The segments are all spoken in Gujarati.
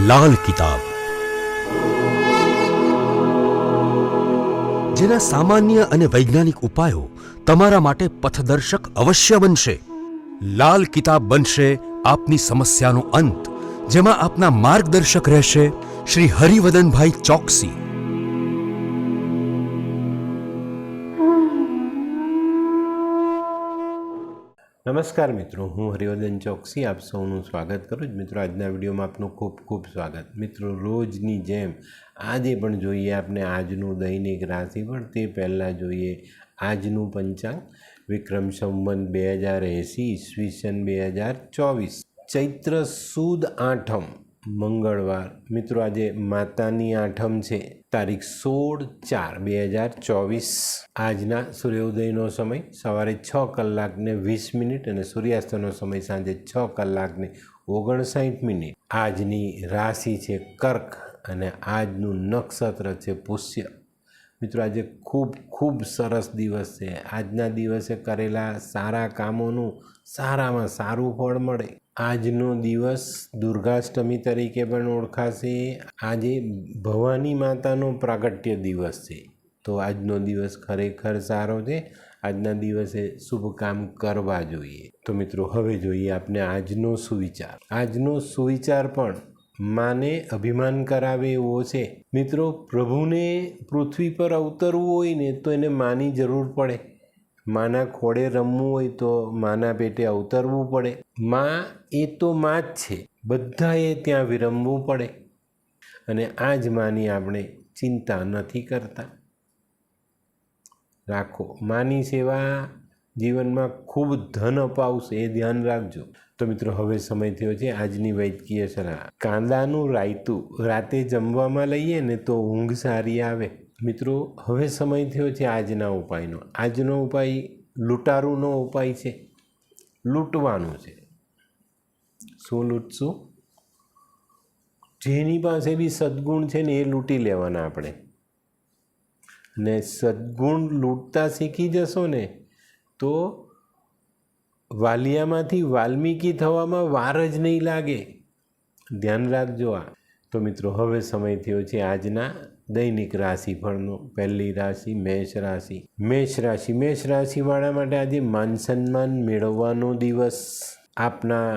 લાલ કિતાબ, જેના સામાન્ય અને વૈજ્ઞાનિક ઉપાયો તમારા માટે પથદર્શક અવશ્ય બનશે. લાલ કિતાબ બનશે આપની સમસ્યાનો અંત, જેમાં આપના માર્ગદર્શક રહેશે શ્રી હરિવદનભાઈ ચોકસી. નમસ્કાર મિત્રો, હું હરિવર્ધન ચોકસી આપ સૌનું સ્વાગત કરું છું. મિત્રો, આજના વિડીયોમાં આપનું ખૂબ ખૂબ સ્વાગત. મિત્રો, રોજની જેમ આજે પણ જોઈએ આપણે આજનું દૈનિક રાશિફળ. તે પહેલાં જોઈએ આજનું પંચાંગ. વિક્રમ સંવત 2080 ઈસવીસન 2024 ચૈત્ર સુદ આઠમ મંગળવાર. મિત્રો, આજે માતાની આઠમ છે. તારીખ 16/4/2024. આજના સૂર્યોદયનો સમય સવારે 6:20 અને સૂર્યાસ્તનો સમય સાંજે 6:59. આજની રાશિ છે કર્ક અને આજનું નક્ષત્ર છે પુષ્ય. મિત્રો, આજે ખૂબ સરસ દિવસ છે. આજના દિવસે કરેલા સારા કામોનું સારામાં સારું ફળ મળે. આજનો દિવસ દુર્ગાષ્ટમી તરીકે પણ ઓળખાશે. આજે ભવાની માતાનો પ્રાગટ્ય દિવસ છે, તો આજનો દિવસ ખરેખર સારો છે. આજના દિવસે શુભ કામ કરવા જોઈએ. તો મિત્રો, હવે જોઈએ આપણે આજનો સુવિચાર. આજનો સુવિચાર પણ માને અભિમાન કરાવે એવો છે. મિત્રો, પ્રભુને પૃથ્વી પર અવતરવું હોય ને તો એને માની જરૂર પડે. માના ખોળે રમવું હોય તો માના પેટે અવતરવું પડે. માં એ તો માં જ છે, બધાએ ત્યાં વિરમવું પડે. અને આ જ માની આપણે ચિંતા નથી કરતા. રાખો, માની સેવા જીવનમાં ખૂબ ધન અપાવશે, એ ધ્યાન રાખજો. તો મિત્રો, હવે સમય થયો છે આજની વૈદ્યકીય સલાહ. કાંદાનું રાયતું રાતે જમવામાં લઈએ ને તો ઊંઘ સારી આવે. મિત્રો, હવે સમય થયો છે આજના ઉપાયનો. આજનો ઉપાય લૂંટારૂનો ઉપાય છે. લૂંટવાનું છે. શું લૂંટશું? જેની પાસે બી સદ્ગુણ છે ને એ લૂંટી લેવાના આપણે. ને સદ્ગુણ લૂંટતા શીખી જશો ને તો વાલિયામાંથી વાલ્મીકી થવામાં વાર જ નહીં લાગે. ધ્યાન રાખજો આ. તો મિત્રો, હવે સમય થયો છે આજના દૈનિક રાશિફળનો. પહેલી રાશિ મેષ રાશિ. મેષ રાશિવાળા માટે આજે માન સન્માન મેળવવાનો દિવસ. આપના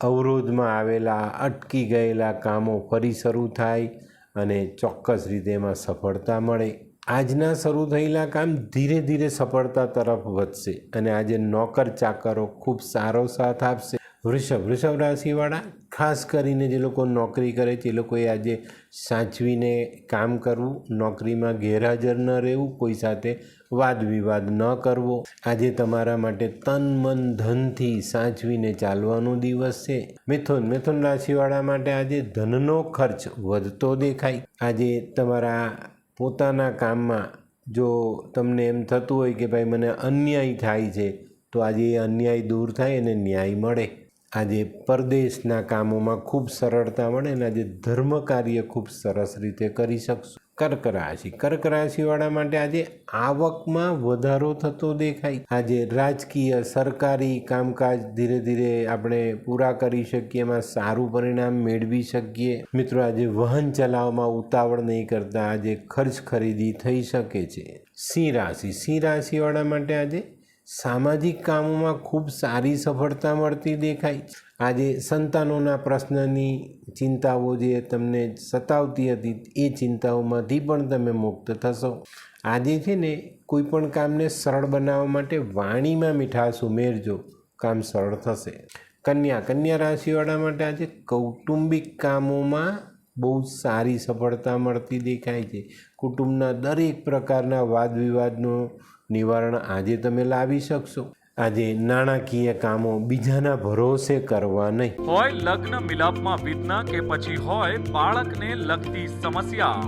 અવરોધમાં આવેલા અટકી ગયેલા કામો ફરી શરૂ થાય અને ચોક્કસ રીતે એમાં સફળતા મળે. આજના શરૂ થયેલા કામ ધીરે ધીરે સફળતા તરફ વધશે અને આજે નોકર ચાકરો ખૂબ સારો સાથ આપશે. વૃષભ રાશિવાળા, ખાસ કરીને જે લોકો નોકરી કરે છે એ લોકોએ આજે સાચવીને કામ કરવું. નોકરીમાં ગેરહાજર ન રહેવું, કોઈ સાથે વાદ વિવાદ ન કરવો. આજે તમારા માટે તન મન ધનથી સાચવીને ચાલવાનો દિવસ છે. મિથુન રાશિવાળા માટે આજે ધનનો ખર્ચ વધતો દેખાય. આજે તમારા પોતાના કામમાં જો તમને એમ થતું હોય કે ભાઈ મને અન્યાય થાય છે, તો આજે એ અન્યાય દૂર થાય અને ન્યાય મળે. આજે પરદેશના કામોમાં ખૂબ સરળતા મળે અને આજે ધર્મ કાર્ય ખૂબ સરસ રીતે કરી શકશો. કર્ક રાશિવાળા માટે આજે આવકમાં વધારો થતો દેખાય. આજે રાજકીય સરકારી કામકાજ ધીરે ધીરે આપણે પૂરા કરી શકીએ, એમાં સારું પરિણામ મેળવી શકીએ. મિત્રો, આજે વાહન ચલાવવામાં ઉતાવળ નહીં કરતા. આજે ખર્ચ ખરીદી થઈ શકે છે. સિંહ રાશિવાળા માટે આજે સામાજિક કામોમાં ખૂબ સારી સફળતા મળતી દેખાય. આજે સંતાનોના પ્રશ્નની ચિંતાઓ જે તમને સતાવતી હતી એ ચિંતાઓમાંથી પણ તમે મુક્ત થશો. આજે છે ને કોઈ પણ કામને સરળ બનાવવા માટે વાણીમાં મીઠાશ ઉમેરજો, કામ સરળ થશે. કન્યા રાશિવાળા માટે આજે કૌટુંબિક કામોમાં બહુ સારી સફળતા મળતી દેખાય છે. કુટુંબના દરેક પ્રકારના વાદ વિવાદનું નિવારણ આજે તમે લાવી શકશો. આજે નાણાકીય કામો બીજાના ભરોસે કરવા નહીં. હોય લગ્ન મિલાપમાં વિઘ્ન કે પછી હોય બાળકને લગતી સમસ્યા,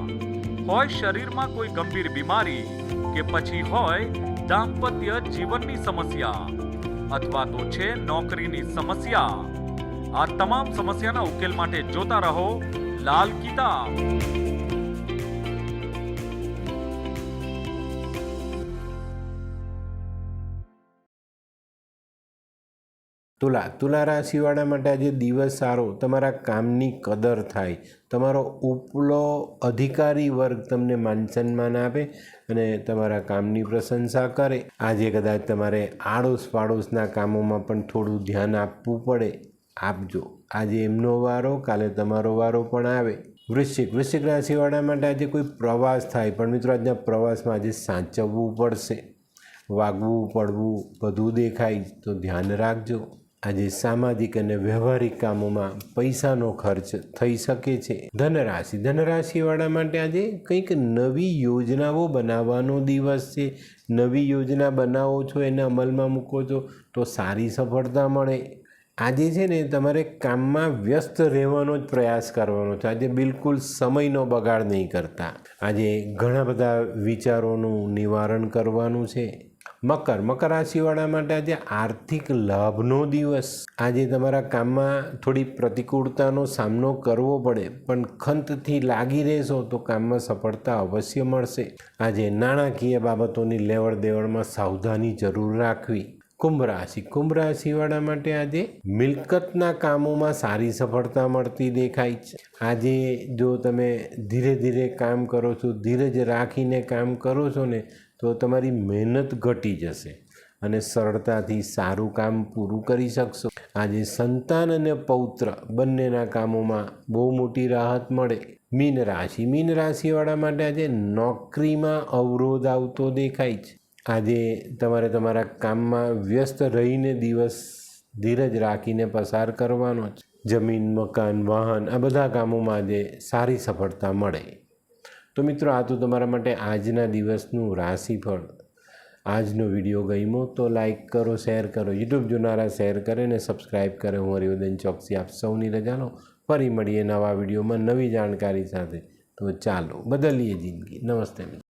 હોય શરીરમાં કોઈ ગંભીર બીમારી કે પછી હોય દાંપત્ય જીવનની સમસ્યા અથવા તો છે નોકરીની સમસ્યા, આ તમામ સમસ્યાના ઉકેલ માટે જોતા રહો લાલ કિતાબ. તુલા રાશિવાળા માટે આજે દિવસ સારો, તમારા કામની કદર થાય, તમારો ઉપલો અધિકારી વર્ગ તમને માન સન્માન આપે અને તમારા કામની પ્રશંસા કરે. આજે કદાચ તમારે આડોશ પાડોશના કામોમાં પણ થોડું ધ્યાન આપવું પડે, આપજો. આજે એમનો વારો, કાલે તમારો વારો પણ આવે. વૃશ્ચિક રાશિવાળા માટે આજે કોઈ પ્રવાસ થાય, પણ મિત્રો આજના પ્રવાસમાં આજે સાચવવું પડશે, વાગવું પડવું બધું દેખાય તો ધ્યાન રાખજો. આજે સામાજિક અને વ્યવહારિક કામોમાં પૈસાનો ખર્ચ થઈ શકે છે. ધનરાશિવાળા માટે આજે કંઈક નવી યોજનાઓ બનાવવાનો દિવસ છે. નવી યોજના બનાવો છો, એને અમલમાં મૂકો છો તો સારી સફળતા મળે. આજે છે ને તમારે કામમાં વ્યસ્ત રહેવાનો જ પ્રયાસ કરવાનો છે. આજે બિલકુલ સમયનો બગાડ નહીં કરતા. આજે ઘણા બધા વિચારોનું નિવારણ કરવાનું છે. મકર રાશિવાળા માટે આજે આર્થિક લાભનો દિવસ. આજે તમારા કામમાં થોડી પ્રતિકૂળતાનો સામનો કરવો પડે, પણ ખંતથી લાગી રહેશો તો કામમાં સફળતા અવશ્ય મળશે. આજે નાણાકીય બાબતોની લેવડ દેવડમાં સાવધાની જરૂર રાખવી. કુંભ રાશિવાળા માટે આજે મિલકતના કામોમાં સારી સફળતા મળતી દેખાય છે. આજે જો તમે ધીરે ધીરે કામ કરો છો, ધીરજ રાખીને કામ કરો છો ને તો તમારી મહેનત ઘટી જશે અને સરળતાથી સારું કામ પૂરું કરી શકશો. આજે સંતાન અને પૌત્ર બંનેના કામોમાં બહુ મોટી રાહત મળે. મીન રાશિવાળા માટે આજે નોકરીમાં અવરોધ આવતો દેખાય છે. આજે તમારે તમારા કામમાં વ્યસ્ત રહીને દિવસ ધીરજ રાખીને પસાર કરવાનો છે. જમીન, મકાન, વાહન આ બધા કામોમાં આજે સારી સફળતા મળે. તો મિત્રો, આ તો તમારા માટે આજના દિવસનું રાશિફળ. આજનો વિડીયો ગમ્યો તો લાઈક કરો, શેર કરો. યુટ્યુબ જોનારા શેર કરે અને સબસ્ક્રાઈબ કરે. હું હરિવર્ધન ચોકસી આપ સૌની રજા લો. ફરી મળીએ નવા વિડીયોમાં નવી જાણકારી સાથે. તો ચાલો બદલીએ જિંદગી. નમસ્તે.